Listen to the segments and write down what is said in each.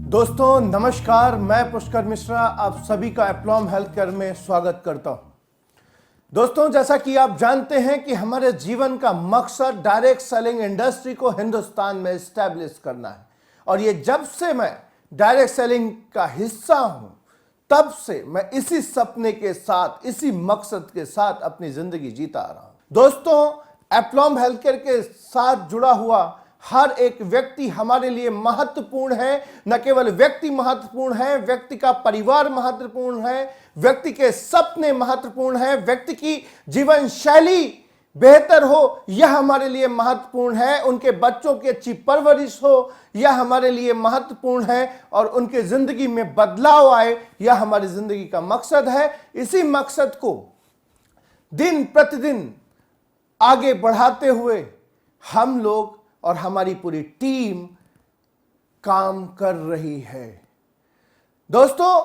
दोस्तों नमस्कार, मैं पुष्कर मिश्रा आप सभी का एप्लॉम हेल्थ केयर में स्वागत करता हूं। दोस्तों, जैसा कि आप जानते हैं कि हमारे जीवन का मकसद डायरेक्ट सेलिंग इंडस्ट्री को हिंदुस्तान में एस्टैब्लिश करना है और ये जब से मैं डायरेक्ट सेलिंग का हिस्सा हूं तब से मैं इसी सपने के साथ, इसी मकसद के साथ अपनी जिंदगी जीता आ रहा हूं। दोस्तों, एप्लॉम हेल्थ केयर के साथ जुड़ा हुआ हर एक व्यक्ति हमारे लिए महत्वपूर्ण है। न केवल व्यक्ति महत्वपूर्ण है, व्यक्ति का परिवार महत्वपूर्ण है, व्यक्ति के सपने महत्वपूर्ण है, व्यक्ति की जीवन शैली बेहतर हो यह हमारे लिए महत्वपूर्ण है, उनके बच्चों की अच्छी परवरिश हो यह हमारे लिए महत्वपूर्ण है और उनके जिंदगी में बदलाव आए यह हमारी जिंदगी का मकसद है। इसी मकसद को दिन प्रतिदिन आगे बढ़ाते हुए हम लोग और हमारी पूरी टीम काम कर रही है। दोस्तों,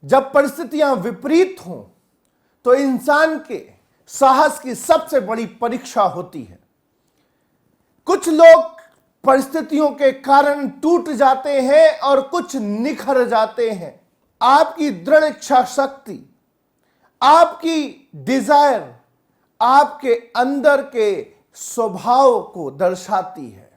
जब परिस्थितियां विपरीत हों तो इंसान के साहस की सबसे बड़ी परीक्षा होती है। कुछ लोग परिस्थितियों के कारण टूट जाते हैं और कुछ निखर जाते हैं। आपकी दृढ़ इच्छा शक्ति, आपकी डिजायर आपके अंदर के स्वभाव को दर्शाती है।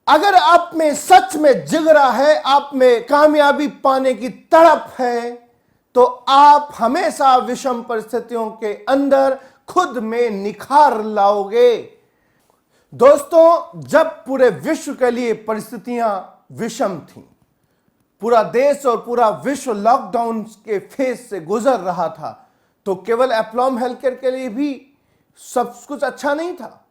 अगर आप में सच में जिगरा है, आप में कामयाबी पाने की तड़प है, तो आप हमेशा विषम परिस्थितियों के अंदर खुद में निखार लाओगे। दोस्तों, जब पूरे विश्व के लिए परिस्थितियां विषम थीं, पूरा देश और पूरा विश्व लॉकडाउन के फेज से गुजर रहा था, तो केवल एप्लॉम हेल्थ केयर के लिए भी सब कुछ अच्छा नहीं था।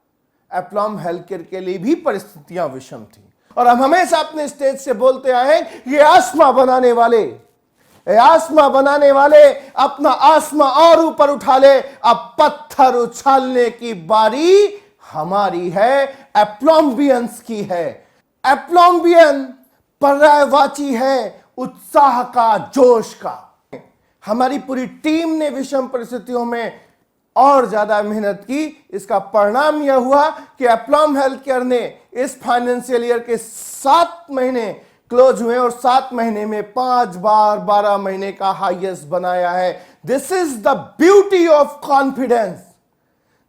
एप्लॉम हेल्थ केयर के लिए भी परिस्थितियां विषम थी और हम हमेशा अपने स्टेज से बोलते आए, ये आसमां बनाने वाले अपना आसमां और ऊपर उठा ले, अब पत्थर उछालने की बारी हमारी है, एप्लॉम्बियंस की है। एप्लॉम्बियन पर्यायवाची है उत्साह का, जोश का। हमारी पूरी टीम ने विषम परिस्थितियों में और ज्यादा मेहनत की। इसका परिणाम यह हुआ कि एप्लॉम हेल्थ केयर ने इस फाइनेंशियल ईयर के 7 महीने क्लोज हुए और 7 महीने में 5 बार 12 महीने का हाईएस्ट बनाया है। This is the beauty of confidence,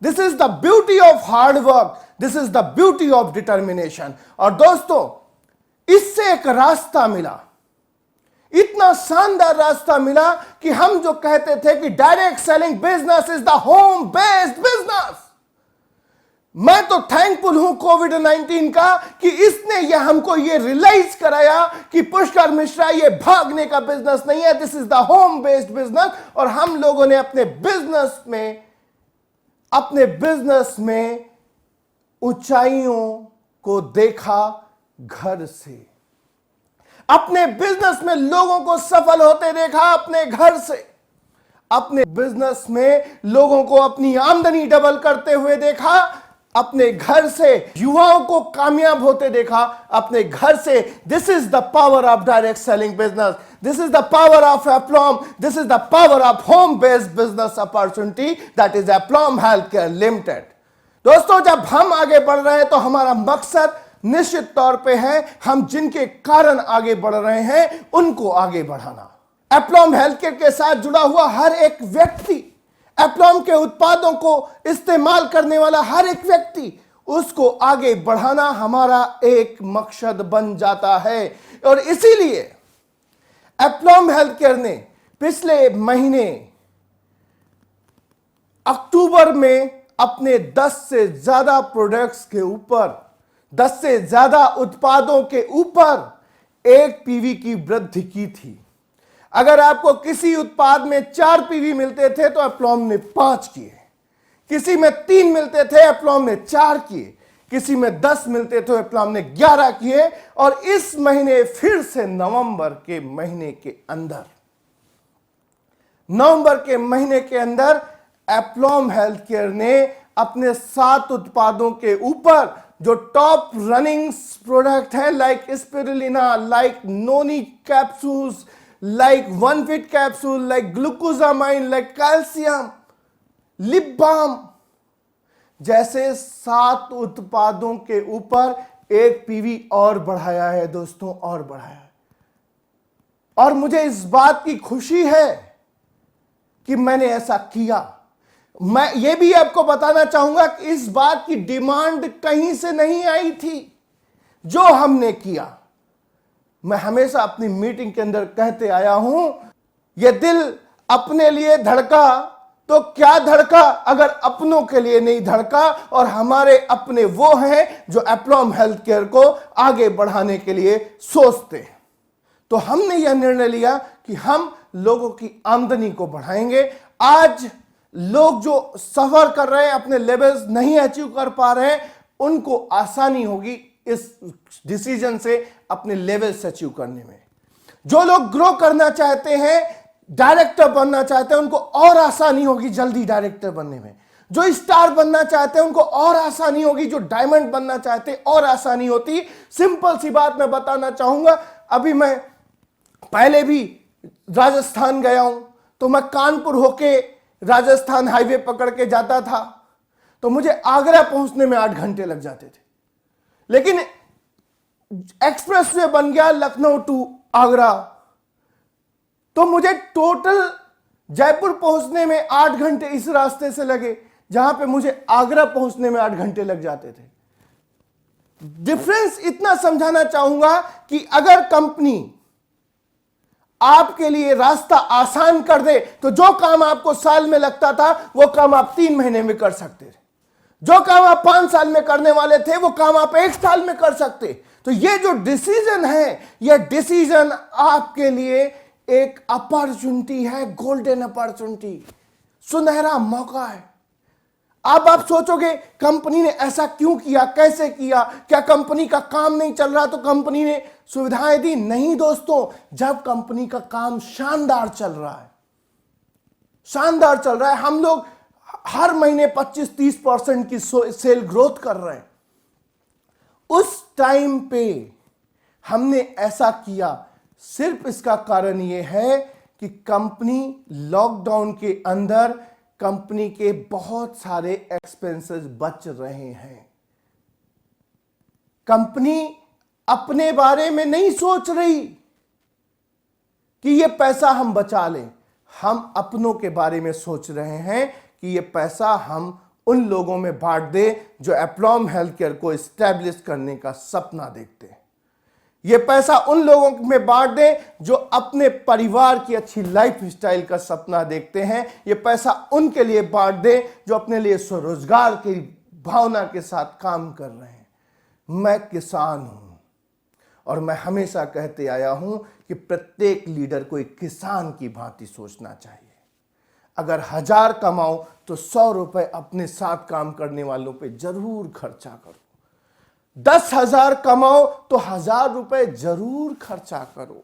this is the beauty of hard work, this is the beauty of determination. और दोस्तों, इससे एक रास्ता मिला, इतना शानदार रास्ता मिला कि हम जो कहते थे कि direct selling business is the home based business. मैं तो थैंकफुल हूं कोविड-19 का कि इसने यह हमको ये रियलाइज कराया कि पुष्कर मिश्रा ये भागने का बिजनेस नहीं है, this is the home based business. और हम लोगों ने अपने बिजनेस में ऊंचाइयों को देखा घर से, अपने बिजनेस में लोगों को सफल होते देखा अपने घर से, अपने बिजनेस में लोगों को अपनी आमदनी डबल करते हुए देखा अपने घर से, युवाओं को कामयाब होते देखा अपने घर से। This is the power of direct selling business, this is the power of Aplom, this is the power of home based business opportunity, that is Aplom health care limited. दोस्तों, जब हम आगे बढ़ रहे हैं तो हमारा मकसद निश्चित तौर पे है हम जिनके कारण आगे बढ़ रहे हैं उनको आगे बढ़ाना। एप्लॉम हेल्थ केयर के साथ जुड़ा हुआ हर एक व्यक्ति, एप्लॉम के उत्पादों को इस्तेमाल करने वाला हर एक व्यक्ति, उसको आगे बढ़ाना हमारा एक मकसद बन जाता है। और इसीलिए एप्लॉम हेल्थ केयर ने पिछले महीने अक्टूबर में अपने 10 से ज्यादा प्रोडक्ट्स के ऊपर, 10 से ज्यादा उत्पादों के ऊपर 1 पीवी की वृद्धि की थी। अगर आपको किसी उत्पाद में 4 पीवी मिलते थे तो एप्लॉम ने 5 किए, किसी में 3 मिलते थे एप्लॉम ने 4 किए, किसी में 10 मिलते थे एप्लॉम ने 11 किए। और इस महीने फिर से नवंबर के महीने के अंदर एप्लॉम हेल्थ केयर ने अपने 7 उत्पादों के ऊपर जो टॉप रनिंग प्रोडक्ट है, like spirulina, like noni capsules, like one fit capsule, like glucosamine, like calcium, lip balm, जैसे 7 उत्पादों के ऊपर एक पीवी और बढ़ाया है दोस्तों, और बढ़ाया है। और मुझे इस बात की खुशी है कि मैंने ऐसा किया। मैं ये भी आपको बताना चाहूंगा कि इस बात की डिमांड कहीं से नहीं आई थी। जो हमने किया, मैं हमेशा अपनी मीटिंग के अंदर कहते आया हूं, ये दिल अपने लिए धड़का तो क्या धड़का अगर अपनों के लिए नहीं धड़का। और हमारे अपने वो हैं जो एप्लॉम हेल्थ केयर को आगे बढ़ाने के लिए सोचते हैं। तो हमने यह निर्णय लिया कि हम लोगों की आमदनी को बढ़ाएंगे। आज लोग जो सफर कर रहे हैं, अपने लेवल्स नहीं अचीव कर पा रहे हैं, उनको आसानी होगी इस डिसीजन से अपने लेवल्स अचीव करने में। जो लोग ग्रो करना चाहते हैं, डायरेक्टर बनना चाहते हैं, उनको और आसानी होगी जल्दी डायरेक्टर बनने में। जो स्टार बनना चाहते हैं उनको और आसानी होगी, जो डायमंड बनना चाहते हैं और आसानी होती। सिंपल सी बात मैं बताना चाहूंगा, अभी मैं पहले भी राजस्थान गया हूं, तो मैं कानपुर होके राजस्थान हाईवे पकड़ के जाता था, तो मुझे आगरा पहुंचने में 8 घंटे लग जाते थे। लेकिन एक्सप्रेसवे बन गया लखनऊ टू आगरा, तो मुझे टोटल जयपुर पहुंचने में 8 घंटे इस रास्ते से लगे, जहां पे मुझे आगरा पहुंचने में 8 घंटे लग जाते थे। डिफरेंस इतना समझाना चाहूंगा कि अगर कंपनी आपके लिए रास्ता आसान कर दे, तो जो काम आपको साल में लगता था वो काम आप 3 महीने में कर सकते थे। जो काम आप 5 साल में करने वाले थे वो काम आप 1 साल में कर सकते। तो ये जो डिसीजन है, यह डिसीजन आपके लिए एक अपॉर्चुनिटी है, गोल्डन अपॉर्चुनिटी, सुनहरा मौका है। अब आप सोचोगे कंपनी ने ऐसा क्यों किया, कैसे किया, क्या कंपनी का काम नहीं चल रहा तो कंपनी ने सुविधाएं दी? नहीं दोस्तों, जब कंपनी का काम शानदार चल रहा है, शानदार चल रहा है, हम लोग हर महीने 25-30% की सेल ग्रोथ कर रहे हैं, उस टाइम पे हमने ऐसा किया। सिर्फ इसका कारण यह है कि कंपनी लॉकडाउन के अंदर कंपनी के बहुत सारे एक्सपेंसेस बच रहे हैं। कंपनी अपने बारे में नहीं सोच रही कि ये पैसा हम बचा लें, हम अपनों के बारे में सोच रहे हैं कि ये पैसा हम उन लोगों में बांट दें जो एप्लॉम हेल्थ केयर को एस्टैब्लिश करने का सपना देखते हैं। ये पैसा उन लोगों में बांट दें जो अपने परिवार की अच्छी लाइफ स्टाइल का सपना देखते हैं। ये पैसा उनके लिए बांट दें जो अपने लिए स्वरोजगार की भावना के साथ काम कर रहे हैं। मैं किसान हूं और मैं हमेशा कहते आया हूं कि प्रत्येक लीडर को एक किसान की भांति सोचना चाहिए। अगर 1000 कमाओ तो 100 रुपए अपने साथ काम करने वालों पे जरूर खर्चा करो। 10,000 कमाओ तो 1000 रुपए जरूर खर्चा करो।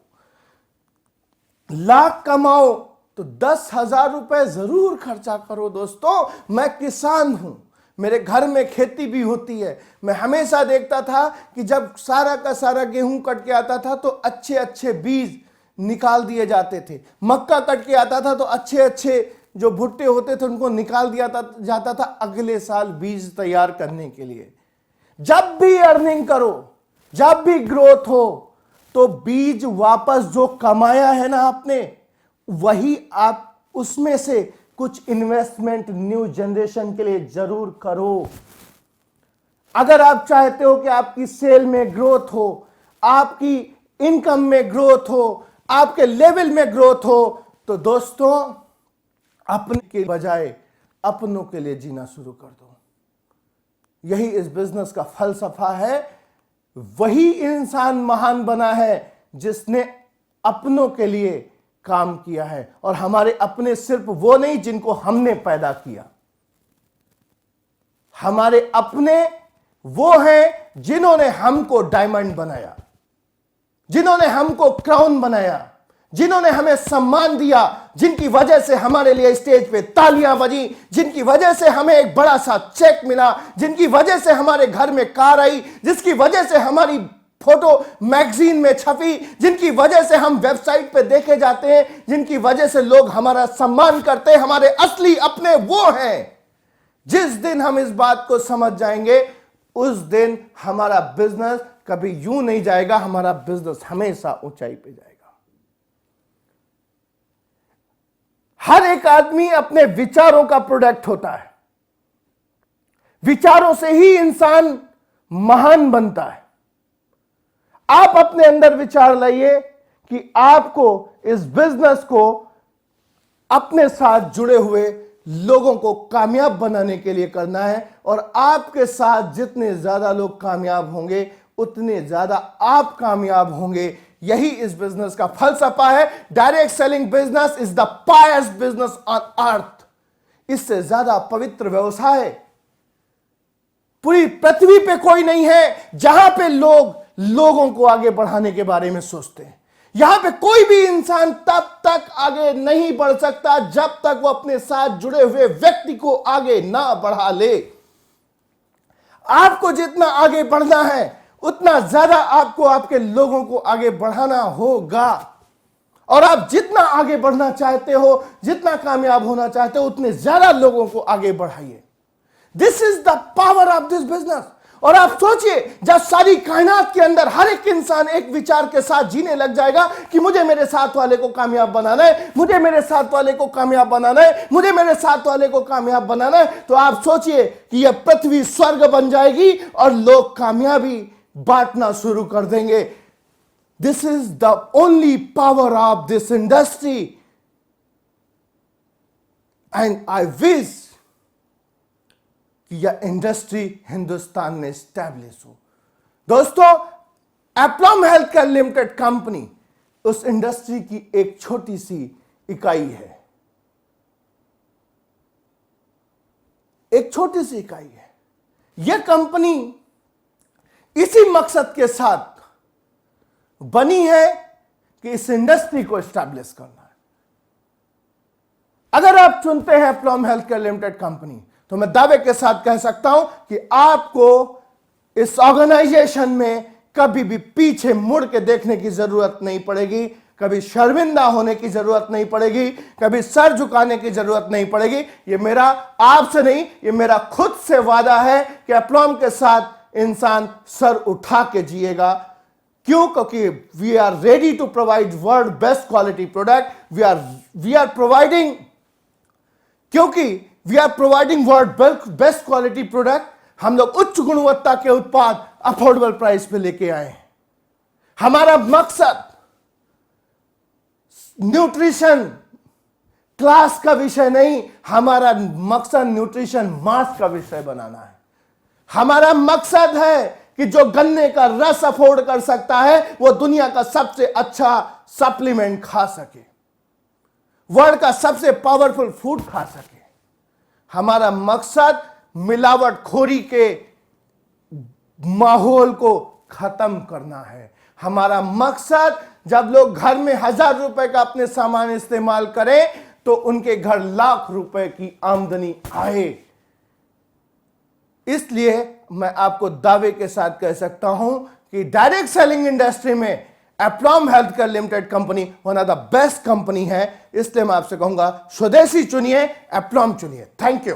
लाख कमाओ तो 10,000 रुपए जरूर खर्चा करो। दोस्तों, मैं किसान हूं, मेरे घर में खेती भी होती है। मैं हमेशा देखता था कि जब सारा का सारा गेहूं कट के आता था तो अच्छे अच्छे बीज निकाल दिए जाते थे। मक्का कट के आता था तो अच्छे अच्छे जो भुट्टे होते थे उनको निकाल दिया जाता था अगले साल बीज तैयार करने के लिए। जब भी अर्निंग करो, जब भी ग्रोथ हो, तो बीज वापस जो कमाया है ना आपने, वही आप उसमें से कुछ इन्वेस्टमेंट न्यू जनरेशन के लिए जरूर करो। अगर आप चाहते हो कि आपकी सेल में ग्रोथ हो, आपकी इनकम में ग्रोथ हो, आपके लेवल में ग्रोथ हो, तो दोस्तों अपने के बजाय अपनों के लिए जीना शुरू कर दो। यही इस बिजनेस का फलसफा है। वही इंसान महान बना है जिसने अपनों के लिए काम किया है। और हमारे अपने सिर्फ वो नहीं जिनको हमने पैदा किया, हमारे अपने वो हैं जिन्होंने हमको डायमंड बनाया, जिन्होंने हमको क्राउन बनाया, जिन्होंने हमें सम्मान दिया, जिनकी वजह से हमारे लिए स्टेज पे तालियां बजी, जिनकी वजह से हमें एक बड़ा सा चेक मिला, जिनकी वजह से हमारे घर में कार आई, जिसकी वजह से हमारी फोटो मैगजीन में छपी, जिनकी वजह से हम वेबसाइट पे देखे जाते हैं, जिनकी वजह से लोग हमारा सम्मान करते हैं। हमारे असली अपने वो हैं जिस दिन हम इस बात को समझ जाएंगे उस दिन हमारा बिजनेस कभी यूं नहीं जाएगा, हमारा बिजनेस हमेशा ऊंचाई पे जाएगा। हर एक आदमी अपने विचारों का प्रोडक्ट होता है। विचारों से ही इंसान महान बनता है। आप अपने अंदर विचार लाइए कि आपको इस बिजनेस को अपने साथ जुड़े हुए लोगों को कामयाब बनाने के लिए करना है, और आपके साथ जितने ज्यादा लोग कामयाब होंगे उतने ज्यादा आप कामयाब होंगे। यही इस बिजनेस का फलसफा है। Direct selling business is the pious business on earth. इससे ज्यादा पवित्र व्यवसाय पूरी पृथ्वी पे कोई नहीं है, जहां पे लोग लोगों को आगे बढ़ाने के बारे में सोचते हैं। यहां पे कोई भी इंसान तब तक आगे नहीं बढ़ सकता जब तक वो अपने साथ जुड़े हुए व्यक्ति को आगे ना बढ़ा ले। आपको जितना आगे बढ़ना है उतना ज्यादा आपको आपके लोगों को आगे बढ़ाना होगा, और आप जितना आगे बढ़ना चाहते हो, जितना कामयाब होना चाहते हो, उतने ज्यादा लोगों को आगे बढ़ाइए। This is the power of this business. और आप सोचिए, जब सारी कायनात के अंदर हर एक इंसान एक विचार के साथ जीने लग जाएगा कि मुझे मेरे साथ वाले को कामयाब बनाना है, मुझे मेरे साथ वाले को कामयाब बनाना है, मुझे मेरे साथ वाले को कामयाब बनाना है, तो आप सोचिए कि यह पृथ्वी स्वर्ग बन जाएगी और लोग कामयाबी बांटना शुरू कर देंगे। This is the only power of this industry, and I wish कि यह इंडस्ट्री हिंदुस्तान में स्टैब्लिश हो। दोस्तों, एप्लॉम हेल्थ केयर लिमिटेड कंपनी उस इंडस्ट्री की एक छोटी सी इकाई है, एक छोटी सी इकाई है। यह कंपनी इसी मकसद के साथ बनी है कि इस इंडस्ट्री को स्टैब्लिश करना है। अगर आप चुनते हैं एप्लॉम हेल्थ केयर लिमिटेड कंपनी, तो मैं दावे के साथ कह सकता हूं कि आपको इस ऑर्गेनाइजेशन में कभी भी पीछे मुड़ के देखने की जरूरत नहीं पड़ेगी, कभी शर्मिंदा होने की जरूरत नहीं पड़ेगी, कभी सर झुकाने की जरूरत नहीं पड़ेगी। ये मेरा आपसे नहीं, ये मेरा खुद से वादा है कि एप्लॉम के साथ इंसान सर उठा के जिएगा। क्यों? क्योंकि we are ready to provide world best quality product. We are providing, क्योंकि we are providing world best quality product. हम लोग उच्च गुणवत्ता के उत्पाद अफोर्डेबल प्राइस पे लेके आए हैं। हमारा मकसद न्यूट्रिशन क्लास का विषय नहीं, हमारा मकसद न्यूट्रिशन मास का विषय बनाना है। हमारा मकसद है कि जो गन्ने का रस अफोर्ड कर सकता है वो दुनिया का सबसे अच्छा सप्लीमेंट खा सके, वर्ल्ड का सबसे पावरफुल फूड खा सके। हमारा मकसद मिलावटखोरी के माहौल को खत्म करना है। हमारा मकसद जब लोग घर में 1000 रुपए का अपने सामान इस्तेमाल करें तो उनके घर लाख रुपए की आमदनी आए। इसलिए मैं आपको दावे के साथ कह सकता हूं कि डायरेक्ट सेलिंग इंडस्ट्री में Aplom health care limited company one of the best company है। इसलिए मैं आपसे कहूंगा, स्वदेशी चुनिए, एप्लॉम चुनिए। Thank you.